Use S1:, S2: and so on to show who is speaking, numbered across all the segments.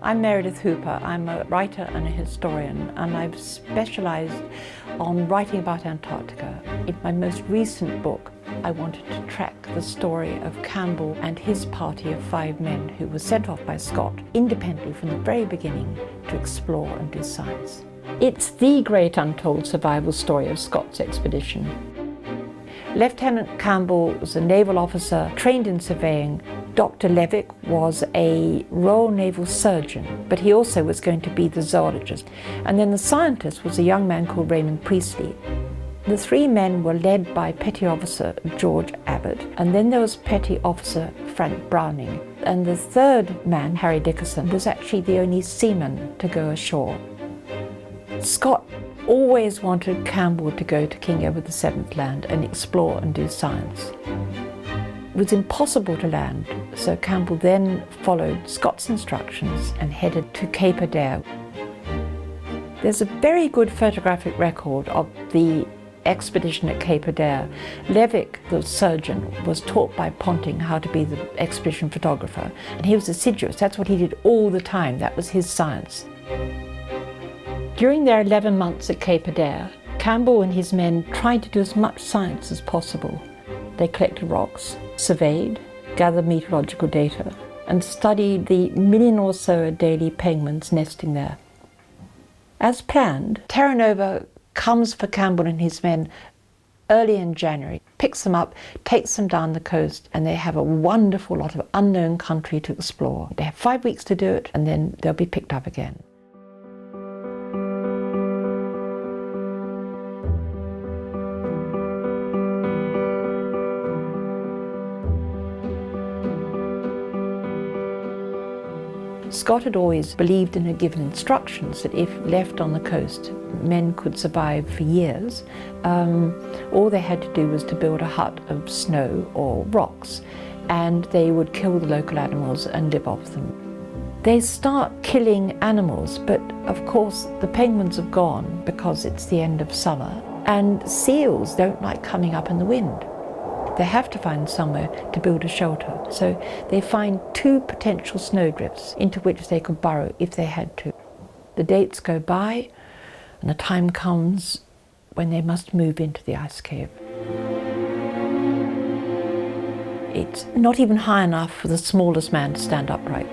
S1: I'm Meredith Hooper. I'm a writer and a historian, and I've specialised on writing about Antarctica. In my most recent book, I wanted to track the story of Campbell and his party of 5 men who were sent off by Scott independently from the very beginning to explore and do science. It's the great untold survival story of Scott's expedition. Lieutenant Campbell was a naval officer trained in surveying. Dr. Levick was a Royal Naval surgeon, but he also was going to be the zoologist. And then the scientist was a young man called Raymond Priestley. The 3 men were led by Petty Officer George Abbott, and then there was Petty Officer Frank Browning. And the 3rd man, Harry Dickerson, was actually the only seaman to go ashore. Scott always wanted Campbell to go to King Edward VII Land and explore and do science. It was impossible to land, so Campbell then followed Scott's instructions and headed to Cape Adare. There's a very good photographic record of the expedition at Cape Adare. Levick, the surgeon, was taught by Ponting how to be the expedition photographer, and he was assiduous. That's what he did all the time. That was his science. During their 11 months at Cape Adare, Campbell and his men tried to do as much science as possible. They collected rocks, surveyed, gathered meteorological data, and studied the 1 million or so Adelie penguins nesting there. As planned, Terra Nova comes for Campbell and his men early in January, picks them up, takes them down the coast, and they have a wonderful lot of unknown country to explore. They have 5 weeks to do it, and then they'll be picked up again. Scott had always believed and had given instructions that if left on the coast, men could survive for years. All they had to do was to build a hut of snow or rocks, and they would kill the local animals and live off them. They start killing animals, but of course the penguins have gone because it's the end of summer, and seals don't like coming up in the wind. They have to find somewhere to build a shelter, so they find 2 potential snowdrifts into which they could burrow if they had to. The dates go by, and the time comes when they must move into the ice cave. It's not even high enough for the smallest man to stand upright.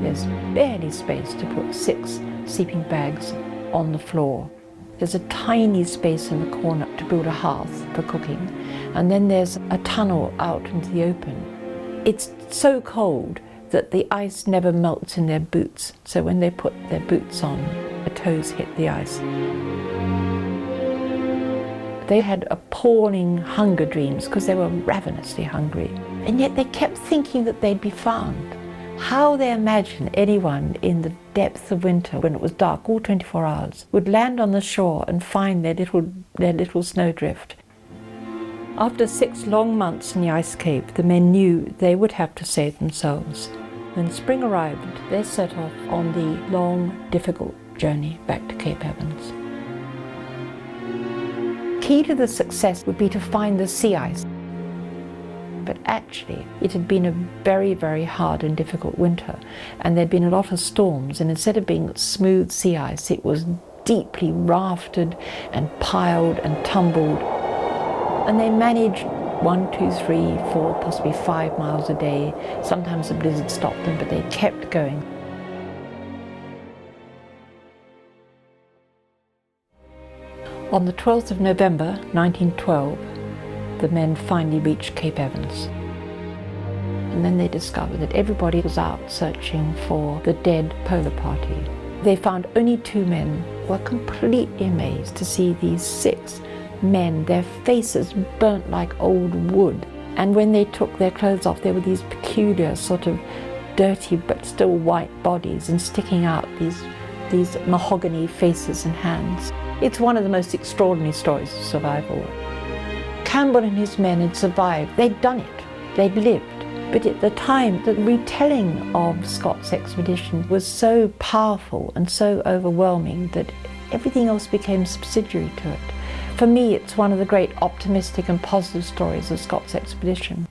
S1: There's barely space to put 6 sleeping bags on the floor. There's a tiny space in the corner to build a hearth for cooking, and then there's a tunnel out into the open. It's so cold that the ice never melts in their boots, so when they put their boots on, their toes hit the ice. They had appalling hunger dreams because they were ravenously hungry, and yet they kept thinking that they'd be found. How they imagined anyone in the depth of winter, when it was dark all 24 hours, would land on the shore and find their little snowdrift. After 6 long months in the ice cave, the men knew they would have to save themselves. When spring arrived, they set off on the long, difficult journey back to Cape Evans. Key to the success would be to find the sea ice. But actually, it had been a very, very hard and difficult winter, and there'd been a lot of storms, and instead of being smooth sea ice, it was deeply rafted and piled and tumbled. And they managed 1, 2, 3, 4, possibly 5 miles a day. Sometimes the blizzard stopped them, but they kept going. On the 12th of November, 1912, the men finally reached Cape Evans. And then they discovered that everybody was out searching for the dead polar party. They found only 2 men, were completely amazed to see these 6 men, their faces burnt like old wood. And when they took their clothes off, there were these peculiar sort of dirty but still white bodies, and sticking out these mahogany faces and hands. It's one of the most extraordinary stories of survival. Campbell and his men had survived. They'd done it. They'd lived. But at the time, the retelling of Scott's expedition was so powerful and so overwhelming that everything else became subsidiary to it. For me, it's one of the great optimistic and positive stories of Scott's expedition.